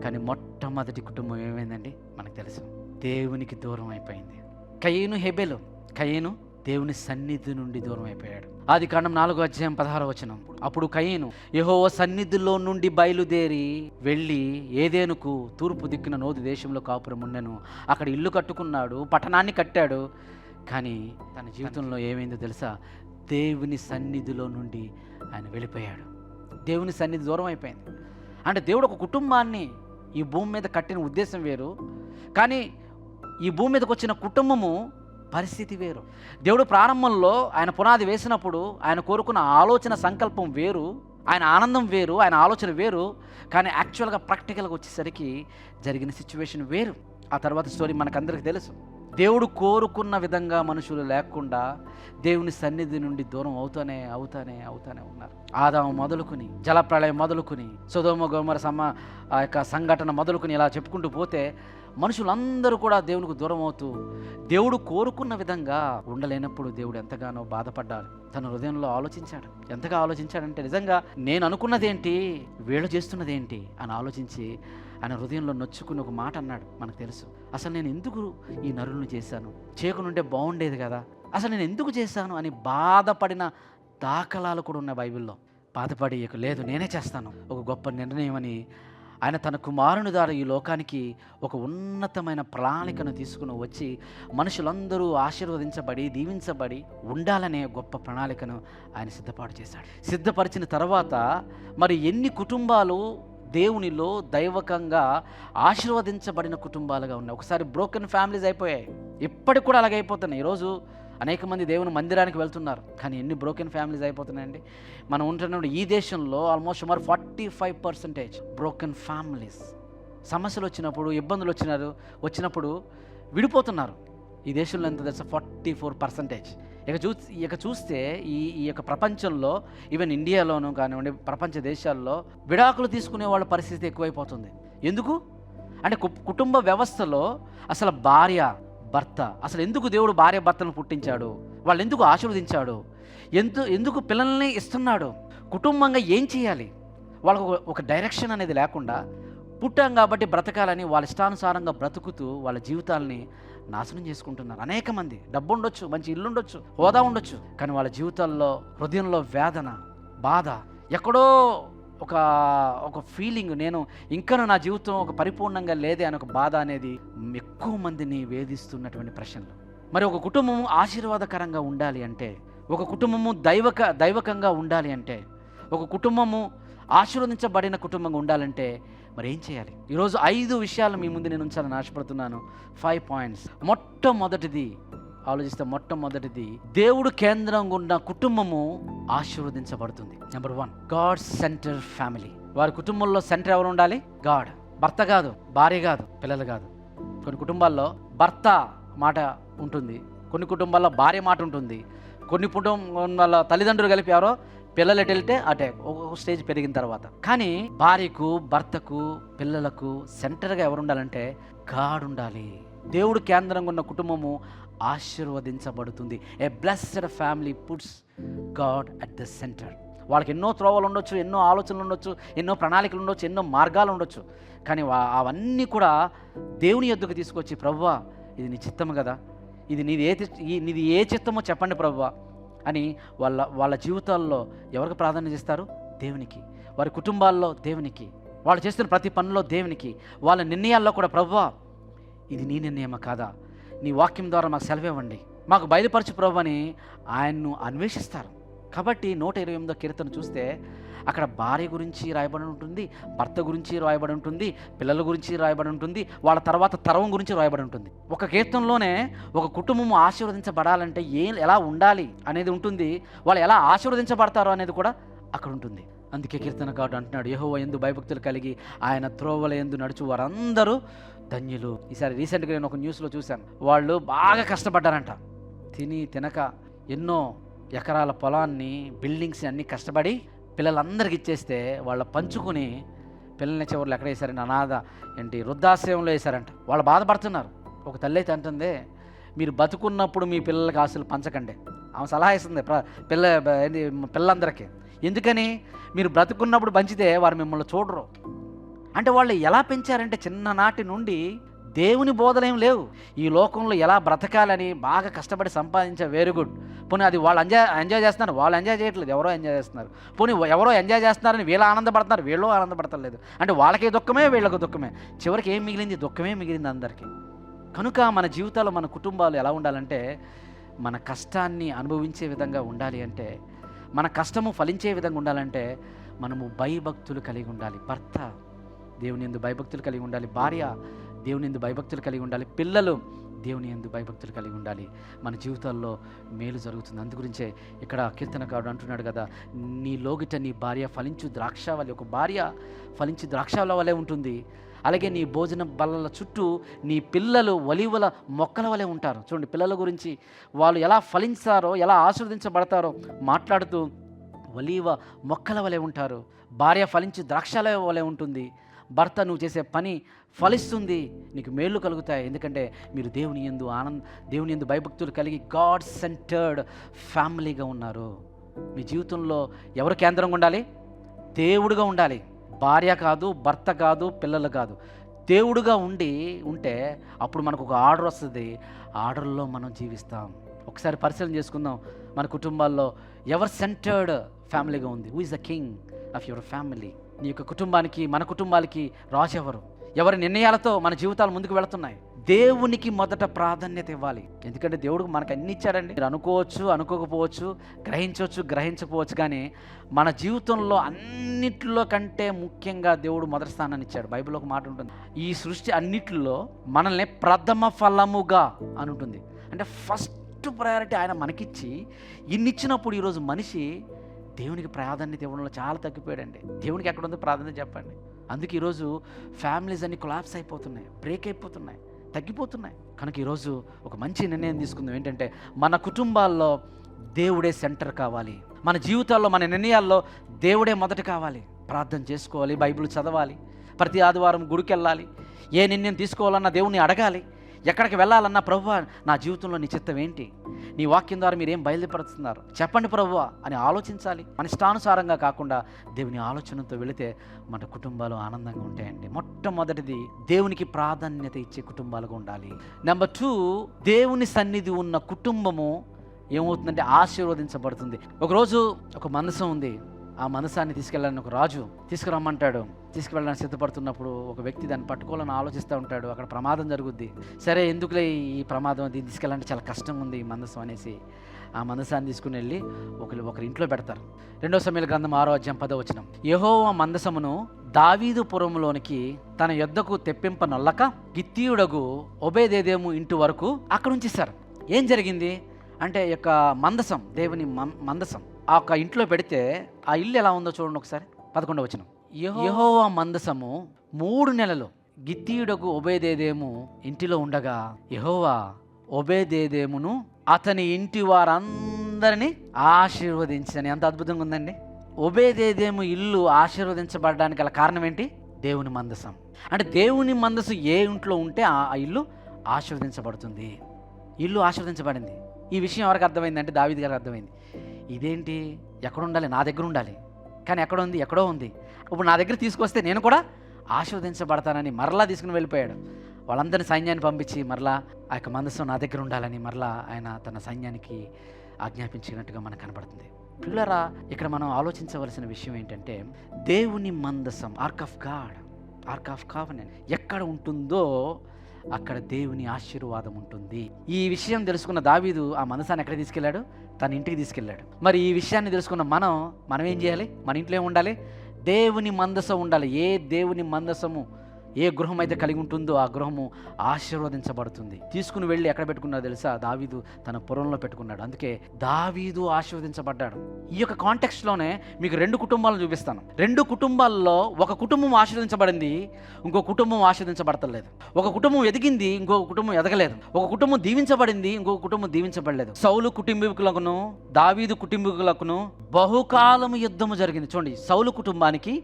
కానీ మొట్టమొదటి కుటుంబం ఏమైందండి? మనకు తెలుసు, దేవునికి దూరం అయిపోయింది. కయీను, హెబెలు. కయీను దేవుని సన్నిధి నుండి దూరం అయిపోయాడు. ఆదికాండం 4:16. అప్పుడు కయీను యెహోవా సన్నిధిలో నుండి బయలుదేరి వెళ్ళి ఏదెనుకు తూర్పు దిక్కున నోదు దేశంలో కాపురం ఉండెను. అక్కడ ఇల్లు కట్టుకున్నాడు, పట్టణాన్ని కట్టాడు. కానీ తన జీవితంలో ఏమైందో తెలుసా? దేవుని సన్నిధిలో నుండి ఆయన వెళ్ళిపోయాడు. దేవుని సన్నిధి దూరం అయిపోయింది. అంటే దేవుడు ఒక కుటుంబాన్ని ఈ భూమి మీద కట్టిన ఉద్దేశం వేరు, కానీ ఈ భూమి మీదకి వచ్చిన కుటుంబము పరిస్థితి వేరు. దేవుడు ప్రారంభంలో ఆయన పునాది వేసినప్పుడు ఆయన కోరుకున్న ఆలోచన సంకల్పం వేరు, ఆయన ఆనందం వేరు, ఆయన ఆలోచన వేరు. కానీ యాక్చువల్గా ప్రాక్టికల్గా వచ్చేసరికి జరిగిన సిచ్యువేషన్ వేరు. ఆ తర్వాత స్టోరీ మనకందరికీ తెలుసు. దేవుడు కోరుకున్న విధంగా మనుషులు లేకుండా దేవుని సన్నిధి నుండి దూరం అవుతానే ఉన్నారు. ఆదాము మొదలుకుని, జలప్రళయం మొదలుకుని, సొదొమ గొమొర్రా ఆ యొక్క సంఘటన మొదలుకుని ఇలా చెప్పుకుంటూ పోతే మనుషులందరూ కూడా దేవునికి దూరం అవుతూ దేవుడు కోరుకున్న విధంగా ఉండలేనప్పుడు దేవుడు ఎంతగానో బాధపడ్డాడు. తన హృదయంలో ఆలోచించాడు. ఎంతగా ఆలోచించాడంటే, నిజంగా నేను అనుకున్నదేంటి, వీళ్ళు చేస్తున్నదేంటి అని ఆలోచించి ఆయన హృదయంలో నొచ్చుకుని ఒక మాట అన్నాడు. మనకు తెలుసు, అసలు నేను ఎందుకు ఈ నరులను చేశాను, చేయకుంటే బాగుండేది కదా, అసలు నేను ఎందుకు చేశాను అని బాధపడిన దాఖలాలు కూడా ఉన్నాయి బైబిల్లో. బాధపడి ఇక లేదు నేనే చేస్తాను, ఒక గొప్ప నిర్ణయం అని ఆయన తన కుమారుని ద్వారా ఈ లోకానికి ఒక ఉన్నతమైన ప్రణాళికను తీసుకుని వచ్చి మనుషులందరూ ఆశీర్వదించబడి దీవించబడి ఉండాలనే గొప్ప ప్రణాళికను ఆయన సిద్ధపాటు చేశాడు. సిద్ధపరిచిన తర్వాత మరి ఎన్ని కుటుంబాలు దేవునిలో దైవకంగా ఆశీర్వదించబడిన కుటుంబాలుగా ఉన్నాయి. ఒకసారి బ్రోకెన్ ఫ్యామిలీస్ అయిపోయాయి, ఇప్పటికి కూడా అలాగే అయిపోతున్నాయి. ఈరోజు అనేక మంది దేవుని మందిరానికి వెళ్తున్నారు, కానీ ఎన్ని బ్రోకెన్ ఫ్యామిలీస్ అయిపోతున్నాయండి. మనం ఉంటున్నప్పుడు ఈ దేశంలో ఆల్మోస్ట్ సుమారు 45% బ్రోకెన్ ఫ్యామిలీస్. సమస్యలు వచ్చినప్పుడు, ఇబ్బందులు వచ్చినప్పుడు విడిపోతున్నారు. ఈ దేశంలో ఎంత తెలుసా? 44%. ఇక చూస్తే ఈ యొక్క ప్రపంచంలో, ఈవెన్ ఇండియాలోనూ కానివ్వండి, ప్రపంచ దేశాల్లో విడాకులు తీసుకునే వాళ్ళ పరిస్థితి ఎక్కువైపోతుంది. ఎందుకు అంటే కుటుంబ వ్యవస్థలో అసలు భార్య భర్త, అసలు ఎందుకు దేవుడు భార్య భర్తలను పుట్టించాడు, వాళ్ళు ఎందుకు ఆశీర్వదించాడు, ఎందుకు పిల్లల్ని ఇస్తున్నాడు, కుటుంబంగా ఏం చేయాలి, వాళ్ళకు ఒక డైరెక్షన్ అనేది లేకుండా పుట్టాం కాబట్టి బ్రతకాలని వాళ్ళ ఇష్టానుసారంగా బ్రతుకుతూ వాళ్ళ జీవితాలని నాశనం చేసుకుంటున్నారు. అనేక మంది డబ్బు ఉండొచ్చు, మంచి ఇల్లు ఉండొచ్చు, హోదా ఉండొచ్చు, కానీ వాళ్ళ జీవితాల్లో హృదయంలో వేదన, బాధ, ఎక్కడో ఒక ఫీలింగ్, నేను ఇంకా నా జీవితం ఒక పరిపూర్ణంగా లేదే అని ఒక బాధ అనేది ఎక్కువ మందిని వేధిస్తున్నటువంటి ప్రశ్నలు. మరి ఒక కుటుంబము ఆశీర్వాదకరంగా ఉండాలి అంటే, ఒక కుటుంబము దైవకంగా ఉండాలి అంటే, ఒక కుటుంబము ఆశీర్వదించబడిన కుటుంబంగా ఉండాలంటే మరి ఏం చేయాలి? ఈరోజు 5 విషయాలు మీ ముందు నేను ఉంచాలని ఆశపడుతున్నాను. 5 పాయింట్స్. మొట్టమొదటిది దేవుడు కేంద్రంగా ఉన్న కుటుంబము ఆశీర్వదించబడుతుంది. Number 1, God centre family. వారి కుటుంబంలో సెంటర్ ఎవరు ఉండాలి? గాడ్. భర్త కాదు, భార్య కాదు, పిల్లలు కాదు. కొన్ని కుటుంబాల్లో భర్త మాట ఉంటుంది, కొన్ని కుటుంబాల్లో భార్య మాట ఉంటుంది, కొన్ని కుటుంబాల తల్లిదండ్రులు కలిపి ఎవరో పిల్లలు ఎటు వెళ్తే అటే ఒక స్టేజ్ పెరిగిన తర్వాత. కానీ భార్యకు, భర్తకు, పిల్లలకు సెంటర్గా ఎవరు ఉండాలంటే గాడ్ ఉండాలి. దేవుడు కేంద్రంగా ఉన్న కుటుంబము ఆశీర్వదించబడుతుంది. A blessed family puts God at the centre. వాళ్ళకి ఎన్నో త్రోవలు ఉండొచ్చు, ఎన్నో ఆలోచనలు ఉండొచ్చు, ఎన్నో ప్రణాళికలు ఉండొచ్చు, ఎన్నో మార్గాలు ఉండొచ్చు, కానీ అవన్నీ కూడా దేవుని యొద్దకు తీసుకొచ్చి, ప్రభువా ఇది నీ చిత్తము కదా, ఇది నీది ఏ చిత్తమో చెప్పండి ప్రభువా అని వాళ్ళ జీవితాల్లో ఎవరికి ప్రాధాన్యత ఇస్తారు? దేవునికి. వారి కుటుంబాల్లో దేవునికి, వాళ్ళు చేస్తున్న ప్రతి పనిలో దేవునికి, వాళ్ళ నిర్ణయాల్లో కూడా ప్రభువా ఇది నీ నిర్ణయమా కాదా, నీ వాక్యం ద్వారా మాకు సెలవివ్వండి, మాకు బయలుపరచు ప్రభు అని ఆయన్ను అన్వేషిస్తారు. కాబట్టి 128వ కీర్తన చూస్తే అక్కడ భార్య గురించి రాయబడి ఉంటుంది, భర్త గురించి రాయబడి ఉంటుంది, పిల్లల గురించి రాయబడి ఉంటుంది, వాళ్ళ తర్వాత తరం గురించి రాయబడి ఉంటుంది. ఒక కీర్తనలోనే ఒక కుటుంబం ఆశీర్వదించబడాలంటే ఎలా ఉండాలి అనేది ఉంటుంది, వాళ్ళు ఎలా ఆశీర్వదించబడతారో అనేది కూడా అక్కడ ఉంటుంది. అందుకే కీర్తనకారుడు అంటున్నాడు, యెహోవా యందు భయభక్తులు కలిగి ఆయన త్రోవల యందు నడుచు వారందరూ ధన్యులు. ఈసారి రీసెంట్గా నేను ఒక న్యూస్లో చూశాను, వాళ్ళు బాగా కష్టపడ్డారంట. తినక ఎన్నో ఎకరాల పొలాన్ని, బిల్డింగ్స్ అన్నీ కష్టపడి పిల్లలందరికీ ఇచ్చేస్తే వాళ్ళు పంచుకుని పిల్లల్ని చివరిలో ఎక్కడ వేశారంటే అనాథ వృద్ధాశ్రయంలో వేశారంట. వాళ్ళు బాధపడుతున్నారు. ఒక తల్లి అయితే అంటుంది, మీరు బతుకున్నప్పుడు మీ పిల్లలకి ఆశలు పంచకండి. ఆమె సలహా ఇస్తుంది పిల్లలందరికీ. ఎందుకని? మీరు బ్రతుకున్నప్పుడు పంచితే వారు మిమ్మల్ని చూడరు. అంటే వాళ్ళు ఎలా పెంచారంటే చిన్ననాటి నుండి దేవుని బోధలేం లేవు. ఈ లోకంలో ఎలా బ్రతకాలని బాగా కష్టపడి సంపాదించే వెరీ గుడ్. పోనీ అది వాళ్ళు ఎంజాయ్ చేస్తున్నారు, వాళ్ళు ఎంజాయ్ చేయట్లేదు, ఎవరో ఎంజాయ్ చేస్తున్నారు. పోనీ ఎవరో ఎంజాయ్ చేస్తున్నారని వీళ్ళు ఆనందపడుతున్నారు, వీళ్ళు ఆనందపడతలేదు. అంటే వాళ్ళకి దుఃఖమే, వీళ్ళకి దుఃఖమే. చివరికి ఏం మిగిలింది? దుఃఖమే మిగిలింది అందరికీ. కనుక మన జీవితాల్లో మన కుటుంబాలు ఎలా ఉండాలంటే, మన కష్టాన్ని అనుభవించే విధంగా ఉండాలి అంటే, మన కష్టము ఫలించే విధంగా ఉండాలంటే మనము భయభక్తులు కలిగి ఉండాలి. భర్త దేవుని యందు భయభక్తులు కలిగి ఉండాలి, భార్య దేవుని యందు భయభక్తులు కలిగి ఉండాలి, పిల్లలు దేవుని యందు భయభక్తులు కలిగి ఉండాలి. మన జీవితాల్లో మేలు జరుగుతుంది. అందుగురించే ఇక్కడ కీర్తనకారుడు అంటున్నాడు కదా, నీ లోగిట నీ భార్య ఫలించు ద్రాక్షావళి. ఒక భార్య ఫలించు ద్రాక్షాల వలె ఉంటుంది. అలాగే నీ భోజన బల్లల చుట్టూ నీ పిల్లలు ఒలీవల మొక్కల వలె ఉంటారు. చూడండి, పిల్లల గురించి వాళ్ళు ఎలా ఫలించారో, ఎలా ఆశీర్వదించబడతారో మాట్లాడుతూ ఒలీవ మొక్కల వలె ఉంటారు. భార్య ఫలించి ద్రాక్షాల వలె ఉంటుంది. భర్త నువ్వు చేసే పని ఫలిస్తుంది, నీకు మేళ్ళు కలుగుతాయి. ఎందుకంటే మీరు దేవుని యందు భయభక్తులు కలిగి గాడ్ సెంటర్డ్ ఫ్యామిలీగా ఉన్నారు. మీ జీవితంలో ఎవరు కేంద్రంగా ఉండాలి? దేవుడుగా ఉండాలి. భార్య కాదు, భర్త కాదు, పిల్లలు కాదు, దేవుడుగా ఉంటే అప్పుడు మనకు ఒక ఆర్డర్ వస్తుంది. ఆర్డర్లో మనం జీవిస్తాం. ఒకసారి పరిశీలన చేసుకుందాం. మన కుటుంబాల్లో ఎవరు సెంటర్డ్ ఫ్యామిలీగా ఉంది? Who is the king of your family? నీ యొక్క కుటుంబానికి, మన కుటుంబాలకి రాజు ఎవరు? ఎవరి నిర్ణయాలతో మన జీవితాలు ముందుకు వెళుతున్నాయి? దేవునికి మొదట ప్రాధాన్యత ఇవ్వాలి. ఎందుకంటే దేవుడు మనకు అన్ని ఇచ్చాడండి. మీరు అనుకోవచ్చు, అనుకోకపోవచ్చు, గ్రహించకపోవచ్చు, కానీ మన జీవితంలో అన్నిట్లో కంటే ముఖ్యంగా దేవుడు మొదటి స్థానాన్ని ఇచ్చాడు. బైబిల్లో ఒక మాట ఉంటుంది, ఈ సృష్టి అన్నిటిలో మనల్ని ప్రథమ ఫలముగా అని ఉంటుంది. అంటే ఫస్ట్ ప్రయారిటీ ఆయన మనకిచ్చి ఇన్నిచ్చినప్పుడు ఈరోజు మనిషి దేవునికి ప్రాధాన్యత ఇవ్వడంలో చాలా తగ్గిపోయాడండి. దేవునికి ఎక్కడ ఉంది ప్రాధాన్యత చెప్పండి? అందుకే ఈరోజు ఫ్యామిలీస్ అన్ని కొలాప్స్ అయిపోతున్నాయి, బ్రేక్ అయిపోతున్నాయి, తగ్గిపోతున్నాయి. కనుక ఈరోజు ఒక మంచి నిర్ణయం తీసుకుందాం. ఏంటంటే మన కుటుంబాల్లో దేవుడే సెంటర్ కావాలి. మన జీవితాల్లో, మన నిర్ణయాల్లో దేవుడే మొదట కావాలి. ప్రార్థన చేసుకోవాలి, బైబిల్ చదవాలి, ప్రతి ఆదివారం గుడికి వెళ్ళాలి, ఏ నిర్ణయం తీసుకోవాలన్నా దేవుణ్ణి అడగాలి, ఎక్కడికి వెళ్ళాలన్నా ప్రభువా నా జీవితంలో నీ చిత్తం ఏంటి, నీ వాక్యం ద్వారా మీరు ఏం బయలుపరుస్తున్నారు చెప్పండి ప్రభువా అని ఆలోచించాలి. మన ఇష్టానుసారంగా కాకుండా దేవుని ఆలోచనతో వెళితే మన కుటుంబాలు ఆనందంగా ఉంటాయండి. మొట్టమొదటిది దేవునికి ప్రాధాన్యత ఇచ్చే కుటుంబాలుగా ఉండాలి. నెంబర్ 2, దేవుని సన్నిధి ఉన్న కుటుంబము ఏమవుతుందంటే ఆశీర్వదించబడుతుంది. ఒకరోజు ఒక మందసం ఉంది. ఆ మనసాన్ని తీసుకెళ్ళాలని ఒక రాజు తీసుకురమ్మంటాడు. తీసుకువెళ్ళడానికి సిద్ధపడుతున్నప్పుడు ఒక వ్యక్తి దాన్ని పట్టుకోవాలని ఆలోచిస్తూ ఉంటాడు. అక్కడ ప్రమాదం జరుగుద్ది. సరే ఎందుకులే ఈ ప్రమాదం, దీన్ని తీసుకెళ్ళాలంటే చాలా కష్టంగా ఉంది ఈ మందసం అనేసి ఆ మందసాన్ని తీసుకుని వెళ్ళి ఒకరి ఇంట్లో పెడతారు. 2 సమూయేలు గ్రంథం 6వ అధ్యాయం 10వ వచనం, యెహోవా మందసమును దావీదు పురములోనికి తన యొద్దకు తెప్పింపనొల్లక గిత్తీయుడగు ఒబేదెదోము ఇంటి వరకు అక్కడ ఉంచేశారు. ఏం జరిగింది అంటే, యొక్క మందసం, దేవుని మందసం ఆ యొక్క ఇంట్లో పెడితే ఆ ఇల్లు ఎలా ఉందో చూడండి ఒకసారి. 11వ వచనం, యెహోవా మందసము 3 నెలలు గిత్తీయుడకు ఒబేదెదోము ఇంటిలో ఉండగా యెహోవా ఒబేదెదోమును అతని ఇంటి వారందరినీ ఆశీర్వదించని. ఎంత అద్భుతంగా ఉందండి. ఒబేదెదోము ఇల్లు ఆశీర్వదించబడడానికి గల కారణం ఏంటి? దేవుని మందసం. అంటే దేవుని మందసం ఏ ఇంట్లో ఉంటే ఆ ఇల్లు ఆశీర్వదించబడుతుంది. ఇల్లు ఆశీర్వదించబడింది. ఈ విషయం ఎవరికి అర్థమైందంటే దావీదు గారికి అర్థమైంది. ఇదేంటి, ఎక్కడ ఉండాలి? నా దగ్గర ఉండాలి, కానీ ఎక్కడ ఉంది? ఎక్కడో ఉంది. ఇప్పుడు నా దగ్గర తీసుకొస్తే నేను కూడా ఆశీర్వదించబడతానని మరలా తీసుకుని వెళ్ళిపోయాడు. వాళ్ళందరినీ సైన్యాన్ని పంపించి మరలా ఆ యొక్క మందసం నా దగ్గర ఉండాలని మరలా ఆయన తన సైన్యానికి ఆజ్ఞాపించినట్టుగా మనకు కనబడుతుంది. పిల్లరా, ఇక్కడ మనం ఆలోచించవలసిన విషయం ఏంటంటే, దేవుని మందసం, arc of God, arc of covenant ఎక్కడ ఉంటుందో అక్కడ దేవుని ఆశీర్వాదం ఉంటుంది. ఈ విషయం తెలుసుకున్న దావీదు ఆ మందసాన్ని ఎక్కడ తీసుకెళ్ళాడు? తన ఇంటికి తీసుకెళ్ళాడు. మరి ఈ విషయాన్ని తెలుసుకున్న మనం ఏం చేయాలి? మన ఇంట్లో ఏం ఉండాలి? దేవుని మందసం ఉండాలి. ఏ దేవుని మందసము ఏ గృహం అయితే కలిగి ఉంటుందో ఆ గృహము ఆశీర్వదించబడుతుంది. తీసుకుని వెళ్ళి ఎక్కడ పెట్టుకున్నాడో తెలుసా? దావీదు తన పురంలో పెట్టుకున్నాడు. అందుకే దావీదు ఆశీర్వదించబడ్డాడు. ఈ యొక్క కాంటెక్స్ట్లోనే మీకు 2 కుటుంబాలను చూపిస్తాను. 2 కుటుంబాల్లో ఒక కుటుంబం ఆశీర్వదించబడింది, ఇంకో కుటుంబం ఆశీర్వదించబడతలేదు. ఒక కుటుంబం ఎదిగింది, ఇంకో కుటుంబం ఎదగలేదు. ఒక కుటుంబం దీవించబడింది, ఇంకొక కుటుంబం దీవించబడలేదు. సౌలు కుటుంబీకులకును దావీదు కుటుంబీకులకును బహుకాలము యుద్ధము జరిగింది. చూడండి, సౌలు కుటుంబానికి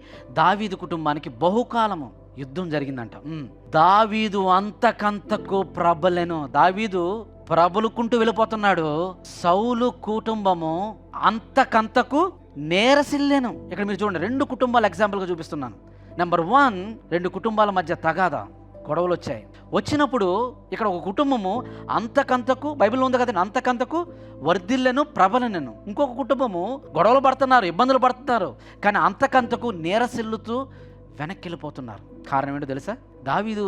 దావీదు కుటుంబానికి బహుకాలము యుద్ధం జరిగిందంట. దావీదు అంతకంతకు ప్రబలెను. దావీదు ప్రబలుకుంటూ వెళ్ళిపోతున్నాడు. సౌలు కుటుంబము అంతకంతకు నేరసిల్లెను. ఇక్కడ మీరు చూడండి, 2 కుటుంబాలు ఎగ్జాంపుల్గా చూపిస్తున్నాను. నెంబర్ 1, 2 కుటుంబాల మధ్య తగాదా, గొడవలు వచ్చాయి. వచ్చినప్పుడు ఇక్కడ ఒక కుటుంబము అంతకంతకు, బైబిల్లో ఉంది కదండి, అంతకంతకు వర్ధిల్లెను, ప్రబలెను. ఇంకొక కుటుంబము గొడవలు పడుతున్నారు, ఇబ్బందులు పడుతున్నారు, కానీ అంతకంతకు నేరసిల్లుతూ వెనక్కి వెళ్ళిపోతున్నారు. కారణం ఏంటో తెలుసా? దావీదు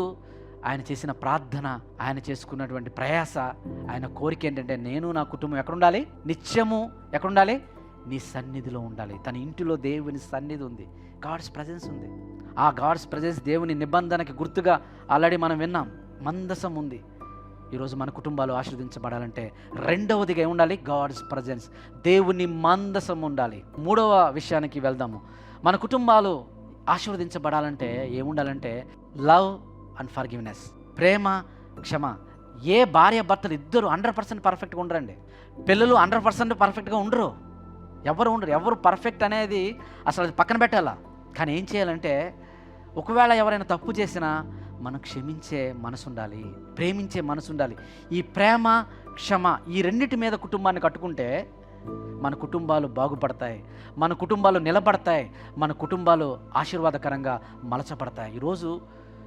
ఆయన చేసిన ప్రార్థన, ఆయన చేసుకున్నటువంటి ప్రయాస, ఆయన కోరిక ఏంటంటే, నేను నా కుటుంబం ఎక్కడుండాలి? నిత్యము ఎక్కడుండాలి? నీ సన్నిధిలో ఉండాలి. తన ఇంటిలో దేవుని సన్నిధి ఉంది, గాడ్స్ ప్రజెన్స్ ఉంది. ఆ గాడ్స్ ప్రజెన్స్ దేవుని నిబంధనకి గుర్తుగా ఆల్రెడీ మనం విన్నాం. మందసం ఉంది. ఈరోజు మన కుటుంబాలు ఆశీర్వదించబడాలంటే రెండవదిగా ఏముండాలి? గాడ్స్ ప్రజెన్స్, దేవుని మందసం ఉండాలి. 3వ విషయానికి వెళ్దాము. మన కుటుంబాలు ఆశీర్వదించబడాలంటే ఏముండాలంటే లవ్ అండ్ ఫర్గివ్నెస్, ప్రేమ, క్షమ. ఏ భార్య భర్తలు ఇద్దరు 100% పర్ఫెక్ట్గా ఉండరండి. పిల్లలు 100% పర్ఫెక్ట్గా ఉండరు. ఎవరు పర్ఫెక్ట్ అనేది అసలు అది పక్కన పెట్టాలా. కానీ ఏం చేయాలంటే, ఒకవేళ ఎవరైనా తప్పు చేసినా మనం క్షమించే మనసు ఉండాలి, ప్రేమించే మనసు ఉండాలి. ఈ ప్రేమ, క్షమ, ఈ రెండింటి మీద కుటుంబాన్ని కట్టుకుంటే మన కుటుంబాలు బాగుపడతాయి, మన కుటుంబాలు నిలబడతాయి, మన కుటుంబాలు ఆశీర్వాదకరంగా మలచబడతాయి. ఈరోజు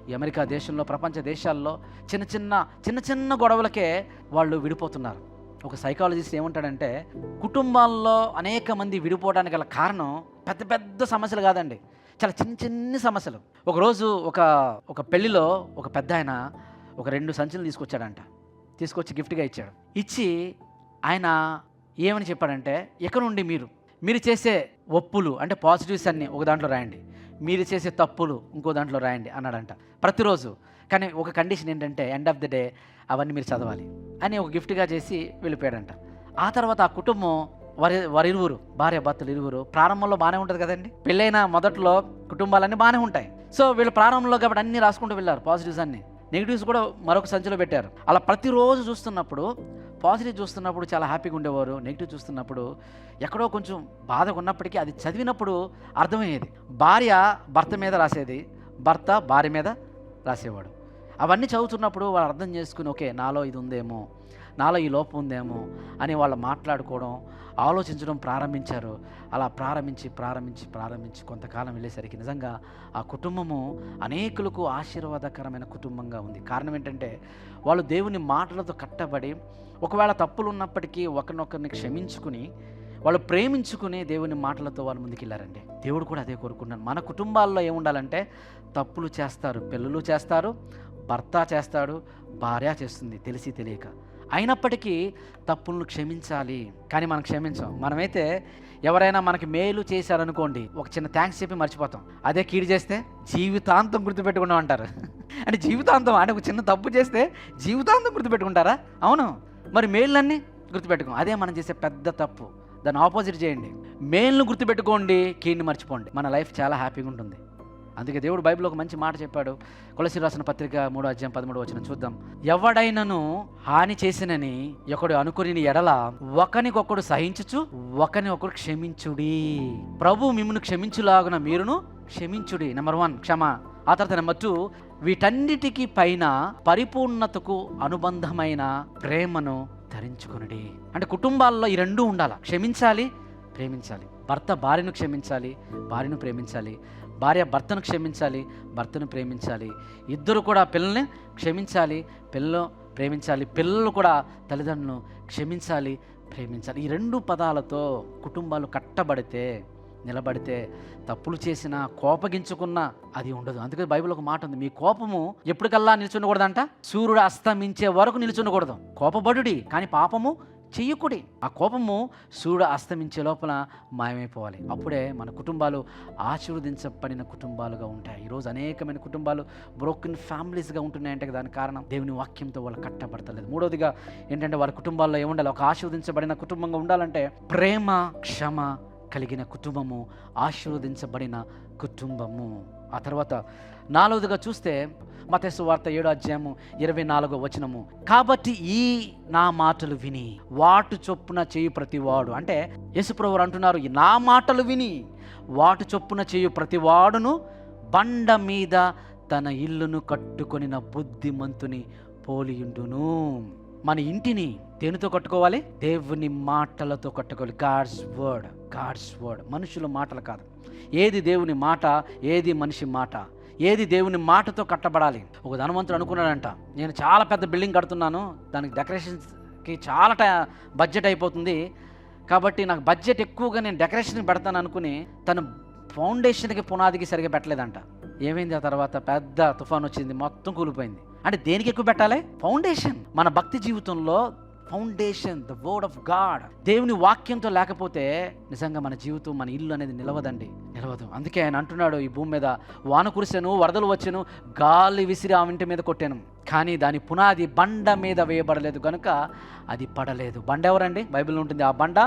ఈ అమెరికా దేశంలో, ప్రపంచ దేశాల్లో చిన్న చిన్న గొడవలకే వాళ్ళు విడిపోతున్నారు. ఒక సైకాలజిస్ట్ ఏమంటాడంటే, కుటుంబాల్లో అనేక మంది విడిపోవడానికి గల కారణం పెద్ద పెద్ద సమస్యలు కాదండి, చాలా చిన్ని సమస్యలు. ఒకరోజు ఒక పెళ్లిలో ఒక పెద్ద ఆయన ఒక 2 సంచులు తీసుకొచ్చాడంట. తీసుకొచ్చి గిఫ్ట్గా ఇచ్చాడు. ఇచ్చి ఆయన ఏమని చెప్పాడంటే, ఇక నుండి మీరు చేసే ఒప్పులు అంటే పాజిటివ్స్ అన్నీ ఒక దాంట్లో రాయండి, మీరు చేసే తప్పులు ఇంకో దాంట్లో రాయండి అన్నాడంట ప్రతిరోజు. కానీ ఒక కండిషన్ ఏంటంటే, ఎండ్ ఆఫ్ ది డే అవన్నీ మీరు చదవాలి అని ఒక గిఫ్ట్గా చేసి వెళ్ళిపోయాడంట. ఆ తర్వాత ఆ కుటుంబం వారిరువురు, భార్య భర్తలు ఇరువురు, ప్రారంభంలో బాగానే ఉంటుంది కదండి, పెళ్ళైన మొదట్లో కుటుంబాలన్నీ బాగానే ఉంటాయి. సో వీళ్ళు ప్రారంభంలో కాబట్టి అన్నీ రాసుకుంటూ వెళ్ళారు, పాజిటివ్స్ అన్నీ. నెగిటివ్స్ కూడా మరొక సంచిలో పెట్టారు. అలా ప్రతిరోజు చూస్తున్నప్పుడు, పాజిటివ్ చూస్తున్నప్పుడు చాలా హ్యాపీగా ఉండేవారు, నెగిటివ్ చూస్తున్నప్పుడు ఎక్కడో కొంచెం బాధగా ఉన్నప్పటికీ అది చదివినప్పుడు అర్థమయ్యేది. భార్య భర్త మీద రాసేది, భర్త భార్య మీద రాసేవాడు. అవన్నీ చదువుతున్నప్పుడు వాళ్ళు అర్థం చేసుకుని, ఓకే నాలో ఇది ఉందేమో, నాలో ఈ లోపం ఉందేమో అని వాళ్ళు మాట్లాడుకోవడం, ఆలోచించడం ప్రారంభించారు. అలా ప్రారంభించి కొంతకాలం వెళ్ళేసరికి నిజంగా ఆ కుటుంబము అనేకులకు ఆశీర్వాదకరమైన కుటుంబంగా ఉంది. కారణం ఏంటంటే, వాళ్ళు దేవుని మాటలతో కట్టబడి, ఒకవేళ తప్పులు ఉన్నప్పటికీ ఒకరినొకరిని క్షమించుకుని, వాళ్ళు ప్రేమించుకుని దేవుని మాటలతో వాళ్ళు ముందుకెళ్ళారండి. దేవుడు కూడా అదే కోరుకున్నాను. మన కుటుంబాల్లో ఏముండాలంటే, తప్పులు చేస్తారు, పిల్లలు చేస్తారు, భర్త చేస్తాడు, భార్య చేస్తుంది తెలిసి తెలియక. అయినప్పటికీ తప్పులను క్షమించాలి. కానీ మనం క్షమించాం. మనమైతే ఎవరైనా మనకి మేలు చేశారనుకోండి, ఒక చిన్న థ్యాంక్స్ చెప్పి మర్చిపోతాం. అదే కీడు చేస్తే జీవితాంతం గుర్తుపెట్టుకున్నాం అంటారు. అంటే జీవితాంతం, అంటే ఒక చిన్న తప్పు చేస్తే జీవితాంతం గుర్తుపెట్టుకుంటారా? అవును. మరి మేళ్ళన్నీ గుర్తుపెట్టుకోం. అదే మనం చేసే పెద్ద తప్పు. దాన్ని ఆపోజిట్ చేయండి. మేలును గుర్తుపెట్టుకోండి, కీడుని మర్చిపోండి. మన లైఫ్ చాలా హ్యాపీగా ఉంటుంది. అందుకే దేవుడు బైబిల్లో ఒక మంచి మాట చెప్పాడు. కొలస్సీయులకు రాసిన పత్రిక 3వ అధ్యాయం 13వ వచనం చూద్దాం. ఎవడైనను హాని చేసినని ఒకడు అనుకుని ఎడల ఒకనికొకడు సహించుచు ఒకని ఒకడు క్షమించుడి. ప్రభు మిమ్మును క్షమించులాగున మీరును క్షమించుడి. నెంబర్ 1 క్షమ. ఆ తర్వాత నెంబర్ 2, వీటన్నిటికీ పైన పరిపూర్ణతకు అనుబంధమైన ప్రేమను ధరించుకొనుడి. అంటే కుటుంబాల్లో ఈ 2 ఉండాలి. క్షమించాలి, ప్రేమించాలి. భర్త భార్యను క్షమించాలి, భార్యను ప్రేమించాలి. భార్య భర్తను క్షమించాలి, భర్తను ప్రేమించాలి. ఇద్దరు కూడా పిల్లల్ని క్షమించాలి, పిల్లలు ప్రేమించాలి. పిల్లలు కూడా తల్లిదండ్రులను క్షమించాలి, ప్రేమించాలి. ఈ 2 పదాలతో కుటుంబాలు కట్టబడితే నిలబడితే తప్పులు చేసినా కోపగించుకున్నా అది ఉండదు. అందుకే బైబిల్ ఒక మాట ఉంది, మీ కోపము ఎప్పటికల్లా నిల్చుండకూడదంట, సూర్యుడు అస్తమించే వరకు నిల్చుండకూడదు. కోపబడుడి కానీ పాపము చెయ్యకుడి. ఆ కోపము సూర్యుడు అస్తమించే లోపల మాయమైపోవాలి. అప్పుడే మన కుటుంబాలు ఆశీర్వదించబడిన కుటుంబాలుగా ఉంటాయి. ఈరోజు అనేకమైన కుటుంబాలు బ్రోకెన్ ఫ్యామిలీస్గా ఉంటున్నాయంటే దానికి కారణం దేవుని వాక్యంతో వాళ్ళు కట్టబడతలేదు. మూడవదిగా ఏంటంటే వాళ్ళ కుటుంబాల్లో ఏముండాలి? ఒక ఆశీర్వదించబడిన కుటుంబంగా ఉండాలంటే ప్రేమ క్షమ కలిగిన కుటుంబము, ఆశీర్వదించబడిన కుటుంబము. ఆ తర్వాత నాలుగవదిగా చూస్తే మత్తయి సువార్త 7:24 కాబట్టి ఈ నా మాటలు విని వాటు చొప్పున చేయు ప్రతివాడు, అంటే యేసుప్రభువు అంటున్నారు, ఈ నా మాటలు విని వాటు చొప్పున చేయు ప్రతివాడును బండ మీద తన ఇల్లును కట్టుకొనిన బుద్ధిమంతుని పోలియుండును. మన ఇంటిని దేనితో కట్టుకోవాలి? దేవుని మాటలతో కట్టుకోవాలి. God's word. మనుషుల మాటలు కాదు. ఏది దేవుని మాట, ఏది మనిషి మాట, ఏది దేవుని మాటతో కట్టబడాలి. ఒక ధనవంతుడు అనుకున్నాడంట, నేను చాలా పెద్ద బిల్డింగ్ కడుతున్నాను, దానికి డెకరేషన్స్కి చాలా బడ్జెట్ అయిపోతుంది, కాబట్టి నాకు బడ్జెట్ ఎక్కువగా నేను డెకరేషన్కి పెడతాను అనుకుని తన ఫౌండేషన్కి పునాదికి సరిగా పెట్టలేదంట. ఏమైంది? ఆ తర్వాత పెద్ద తుఫాన్ వచ్చింది, మొత్తం కూలిపోయింది. అంటే దేనికి ఎక్కువ పెట్టాలి? ఫౌండేషన్. మన భక్తి జీవితంలో foundation, the word of God. దేవుని వాక్యంతో లేకపోతే నిజంగా మన జీవితం, మన ఇల్లు అనేది నిలవదు. అందుకే ఆయన అంటున్నాడు, ఈ భూమి మీద వాన కురిసెను, వరదలు వచ్చెను, గాలి విసిరి ఆ ఇంటి మీద కొట్టాను, కానీ దాని పునాది బండ మీద వేయబడలేదు కనుక అది పడలేదు. బండ ఎవరండి? బైబిల్లో ఉంటుంది. ఆ బండ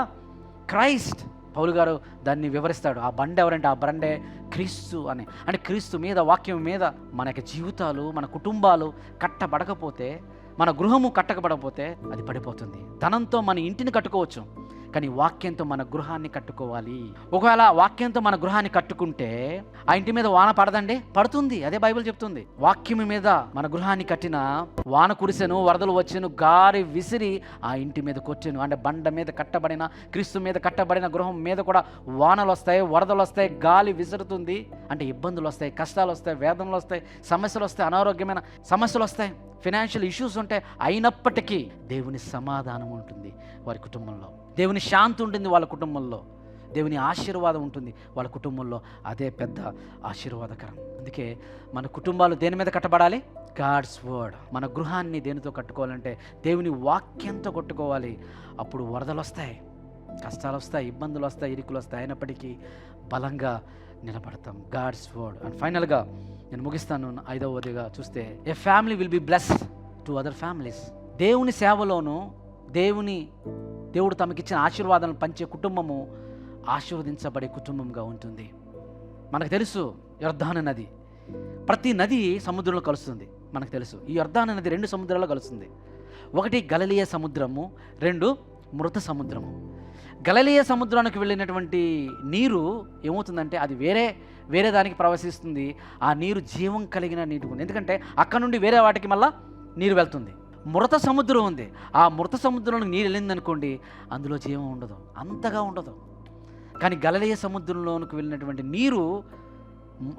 క్రైస్ట్. పౌలు గారు దాన్ని వివరిస్తాడు. ఆ బండ ఎవరంటే ఆ బండే క్రీస్తు అని. అంటే క్రీస్తు మీద, వాక్యం మీద మన యొక్క జీవితాలు, మన కుటుంబాలు కట్టబడకపోతే, మన గృహము కట్టకబడకపోతే అది పడిపోతుంది. ధనంతో మన ఇంటిని కట్టుకోవచ్చు, కానీ వాక్యంతో మన గృహాన్ని కట్టుకోవాలి. ఒకవేళ వాక్యంతో మన గృహాన్ని కట్టుకుంటే ఆ ఇంటి మీద వాన పడదండి? పడుతుంది. అదే బైబిల్ చెప్తుంది. వాక్యం మీద మన గృహాన్ని కట్టిన వాన కురిసెను, వరదలు వచ్చెను, గాలి విసిరి ఆ ఇంటి మీద కొచ్చెను. అంటే బండ మీద కట్టబడిన, క్రీస్తు మీద కట్టబడిన గృహం మీద కూడా వానలు వస్తాయి, వరదలు వస్తాయి, గాలి విసురుతుంది. అంటే ఇబ్బందులు వస్తాయి, కష్టాలు వస్తాయి, వేదనలు వస్తాయి, సమస్యలు వస్తాయి, అనారోగ్యమైన సమస్యలు వస్తాయి, ఫైనాన్షియల్ ఇష్యూస్ ఉంటాయి. అయినప్పటికీ దేవుని సమాధానం ఉంటుంది వారి కుటుంబంలో, దేవుని శాంతి ఉంటుంది వాళ్ళ కుటుంబంలో, దేవుని ఆశీర్వాదం ఉంటుంది వాళ్ళ కుటుంబంలో. అదే పెద్ద ఆశీర్వాదకరం. అందుకే మన కుటుంబాలు దేని మీద కట్టబడాలి? God's word. మన గృహాన్ని దేనితో కట్టుకోవాలంటే దేవుని వాక్యంతో కట్టుకోవాలి. అప్పుడు వరదలు వస్తాయి, కష్టాలు వస్తాయి, ఇబ్బందులు వస్తాయి, ఇరుకులు వస్తాయి, అయినప్పటికీ బలంగా నిలబడతాం. God's word. అండ్ ఫైనల్గా నేను ముగిస్తాను. 5వదిగా చూస్తే, a family will be blessed to other families. దేవుని సేవలోను దేవుడు తమకిచ్చిన ఆశీర్వాదాలను పంచే కుటుంబము ఆశీర్వదించబడే కుటుంబంగా ఉంటుంది. మనకు తెలుసు యొర్దాను నది, ప్రతి నది సముద్రంలో కలుస్తుంది. మనకు తెలుసు ఈ యొర్దాను నది 2 సముద్రాల్లో కలుస్తుంది. ఒకటి గలిలయ సముద్రము, 2 మృత సముద్రము. గలిలయ సముద్రానికి వెళ్ళినటువంటి నీరు ఏమవుతుందంటే అది వేరే దానికి ప్రవేశిస్తుంది. ఆ నీరు జీవం కలిగిన నీరు ఉంది, ఎందుకంటే అక్కడ నుండి వేరే వాటికి మళ్ళా నీరు వెళ్తుంది. మృత సముద్రం ఉంది, ఆ మృత సముద్రంలో నీరు వెళ్ళిందనుకోండి అందులో జీవం ఉండదు, అంతగా ఉండదు. కానీ గలిలయ సముద్రంలోనికి వెళ్ళినటువంటి నీరు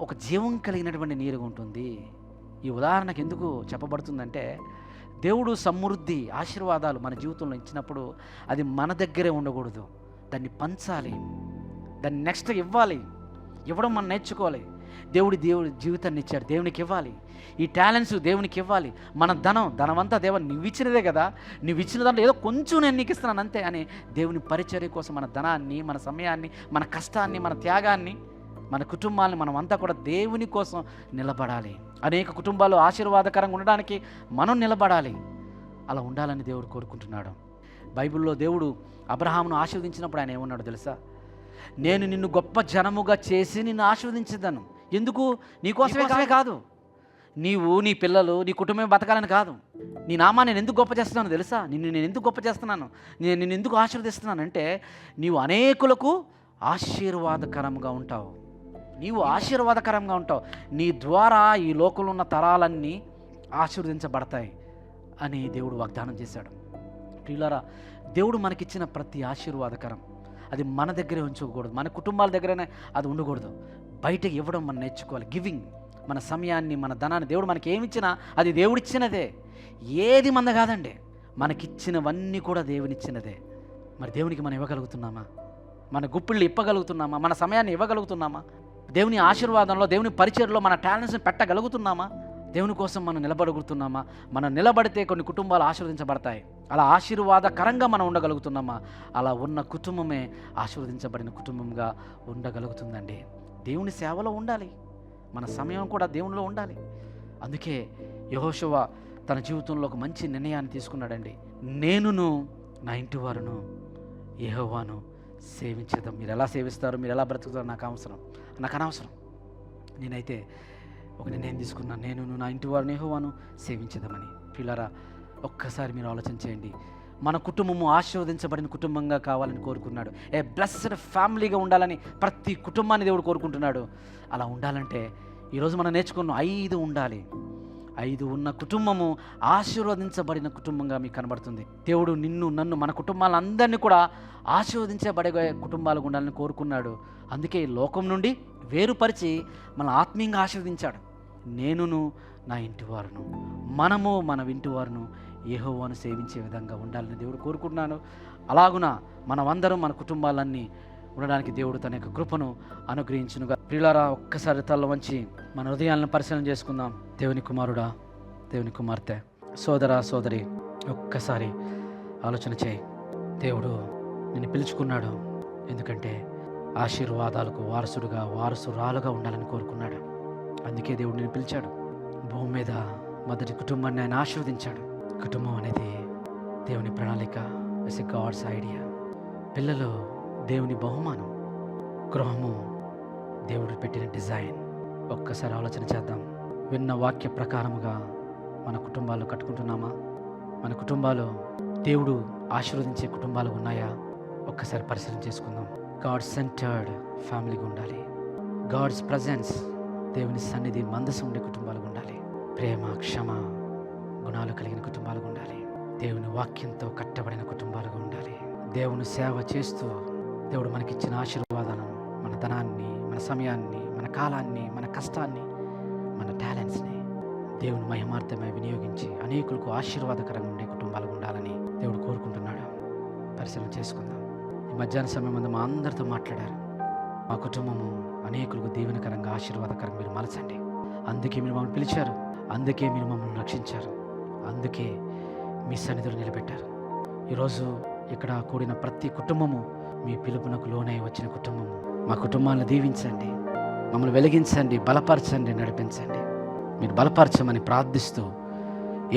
ఒక జీవం కలిగినటువంటి నీరుగా ఉంటుంది. ఈ ఉదాహరణకు ఎందుకు చెప్పబడుతుందంటే, దేవుడు సమృద్ధి ఆశీర్వాదాలు మన జీవితంలో ఇచ్చినప్పుడు అది మన దగ్గరే ఉండకూడదు, దాన్ని పంచాలి, దాన్ని నెక్స్ట్ ఇవ్వడం మనం నేర్చుకోవాలి. దేవుడి జీవితాన్ని ఇచ్చాడు, దేవునికి ఇవ్వాలి. ఈ టాలెంట్స్ దేవునికి ఇవ్వాలి. మన ధనమంతా నువ్వు ఇచ్చినదే కదా, నువ్వు ఇచ్చిన దాంట్లో ఏదో కొంచెం నేను నీకు ఇస్తున్నాను అంతే అని దేవుని పరిచర్య కోసం మన ధనాన్ని, మన సమయాన్ని, మన కష్టాన్ని, మన త్యాగాన్ని, మన కుటుంబాన్ని మనం అంతా కూడా దేవుని కోసం నిలబడాలి. అనేక కుటుంబాలు ఆశీర్వాదకరంగా ఉండడానికి మనం నిలబడాలి. అలా ఉండాలని దేవుడు కోరుకుంటున్నాడు. బైబిల్లో దేవుడు అబ్రహామును ఆశీర్వదించినప్పుడు ఆయన ఏమన్నాడు తెలుసా? నేను నిన్ను గొప్ప జనముగా చేసి నిన్ను ఆశీర్వదించేదాను. ఎందుకు? నీకోసమే కాదు, నీవు, నీ పిల్లలు, నీ కుటుంబం బతకాలని కాదు. నీ నామాన్ని నేను ఎందుకు గొప్ప చేస్తున్నాను తెలుసా? నేను ఎందుకు గొప్ప చేస్తున్నాను, నిన్ను ఎందుకు ఆశీర్వదిస్తున్నాను అంటే నీవు అనేకులకు ఆశీర్వాదకరంగా ఉంటావు. నీ ద్వారా ఈ లోకంలో ఉన్న తరాలన్నీ ఆశీర్వదించబడతాయి అని దేవుడు వాగ్దానం చేశాడు. ప్రియులారా, దేవుడు మనకిచ్చిన ప్రతి ఆశీర్వాదకరం అది మన దగ్గరే ఉంచుకోకూడదు, మన కుటుంబాల దగ్గరనే అది ఉండకూడదు. బయటకు ఇవ్వడం మనం నేర్చుకోవాలి. గివింగ్, మన సమయాన్ని, మన ధనాన్ని, దేవుడు మనకి ఏమిచ్చినా అది దేవుడిచ్చినదే, ఏది మంద కాదండి. మనకిచ్చినవన్నీ కూడా దేవునిచ్చినదే. మరి దేవునికి మనం ఇవ్వగలుగుతున్నామా? మన గుప్పిళ్ళు ఇప్పగలుగుతున్నామా? మన సమయాన్ని ఇవ్వగలుగుతున్నామా? దేవుని ఆశీర్వాదంలో, దేవుని పరిచర్లో మన టాలెంట్స్ని పెట్టగలుగుతున్నామా? దేవుని కోసం మనం నిలబడగలుగుతున్నామా? మనం నిలబడితే కొన్ని కుటుంబాలు ఆశీర్వదించబడతాయి. అలా ఆశీర్వాదకరంగా మనం ఉండగలుగుతున్నామా? అలా ఉన్న కుటుంబమే ఆశీర్వదించబడిన కుటుంబంగా ఉండగలుగుతుందండి. దేవుని సేవలో ఉండాలి, మన సమయం కూడా దేవునిలో ఉండాలి. అందుకే యెహోషువ తన జీవితంలో ఒక మంచి నిర్ణయాన్ని తీసుకున్నాడండి. నేనును నా ఇంటి వారును యెహోవాను సేవించేద్దాం. మీరు ఎలా సేవిస్తారో, మీరు ఎలా బ్రతుకుతారో నాకు అనవసరం. నేనైతే ఒక నిర్ణయం తీసుకున్నాను, నేను నా ఇంటి వారిని యెహోవాను సేవించేద్దామని. పిల్లరా, ఒక్కసారి మీరు ఆలోచన చేయండి. మన కుటుంబము ఆశీర్వదించబడిన కుటుంబంగా కావాలని కోరుకున్నాడు. బ్లెస్డ్ ఫ్యామిలీగా ఉండాలని ప్రతి కుటుంబాన్ని దేవుడు కోరుకుంటున్నాడు. అలా ఉండాలంటే ఈరోజు మనం నేర్చుకున్న 5 ఉండాలి. 5 ఉన్న కుటుంబము ఆశీర్వదించబడిన కుటుంబంగా మీకు కనబడుతుంది. దేవుడు నిన్ను, నన్ను, మన కుటుంబాలందరినీ కూడా ఆశీర్వదించబడే కుటుంబాలుగా ఉండాలని కోరుకున్నాడు. అందుకే ఈ లోకం నుండి వేరుపరిచి మన ఆత్మీయంగా ఆశీర్వదించాడు. నేనును నా ఇంటి వారును, మనము మన ఇంటి వారును యెహోవాను సేవించే విధంగా ఉండాలని దేవుడు కోరుకుంటున్నాను. అలాగున మనమందరం మన కుటుంబాలన్నీ ఉండడానికి దేవుడు తన యొక్క కృపను అనుగ్రహించునుగా. ప్రియులారా, ఒక్కసారి తల వంచి మన హృదయాలను పరిశీలన చేసుకుందాం. దేవుని కుమారుడా, దేవుని కుమార్తె, సోదరా, సోదరి, ఒక్కసారి ఆలోచన చేయి. దేవుడు నిన్ను పిలుచుకున్నాడు. ఎందుకంటే ఆశీర్వాదాలకు వారసురాలుగా ఉండాలని కోరుకున్నాడు. అందుకే దేవుడు నిన్ను పిలిచాడు. భూమి మీద మొదటి కుటుంబాన్ని ఆయన ఆశీర్వదించాడు. కుటుంబం అనేది దేవుని ప్రణాళిక, ఇట్స్ ఎ గాడ్స్ ఐడియా. పిల్లలు దేవుని బహుమానం, గృహము దేవుడు పెట్టిన డిజైన్. ఒక్కసారి ఆలోచన చేద్దాం. విన్న వాక్య ప్రకారముగా మన కుటుంబాలు కట్టుకుంటున్నామా? మన కుటుంబాలు దేవుడు ఆశీర్వదించే కుటుంబాలు ఉన్నాయా? ఒక్కసారి పరిశీలన చేసుకుందాం. గాడ్ సెంటర్డ్ ఫ్యామిలీగా ఉండాలి. గాడ్స్ ప్రజెన్స్, దేవుని సన్నిధి మందసం ఉండే కుటుంబాలుగా ఉండాలి. ప్రేమ, క్షమ గుణాలు కలిగిన కుటుంబాలుగా ఉండాలి. దేవుని వాక్యంతో కట్టబడిన కుటుంబాలుగా ఉండాలి. దేవుని సేవ చేస్తూ దేవుడు మనకిచ్చిన ఆశీర్వాదాలను, మన ధనాన్ని, మన సమయాన్ని, మన కాలాన్ని, మన కష్టాన్ని, మన టాలెంట్స్ని దేవుని మహిమార్థమై వినియోగించి అనేకులకు ఆశీర్వాదకరంగా ఉండే కుటుంబాలుగా ఉండాలని దేవుడు కోరుకుంటున్నాడు. పరిశీలన చేసుకుందాం. ఈ మధ్యాహ్న సమయం ముందు మా అందరితో మాట్లాడారు. మా కుటుంబము అనేకులకు దీవెనకరంగా, ఆశీర్వాదకరంగా మీరు మలచండి. అందుకే మీరు మమ్మల్ని పిలిచారు, అందుకే మీరు మమ్మల్ని రక్షించారు, అందుకే మీ సన్నిధిలో నిలబెట్టారు. ఈరోజు ఇక్కడ కూడిన ప్రతి కుటుంబము మీ పిలుపునకు లోనై వచ్చిన కుటుంబము. మా కుటుంబాలను దీవించండి, మమ్మల్ని వెలిగించండి, బలపరచండి, నడిపించండి. మీరు బలపరచమని ప్రార్థిస్తూ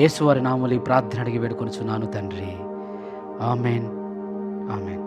యేసు వారి నామములో ఈ ప్రార్థన అడిగి వేడుకొనుచున్నాను తండ్రి. Amen, amen.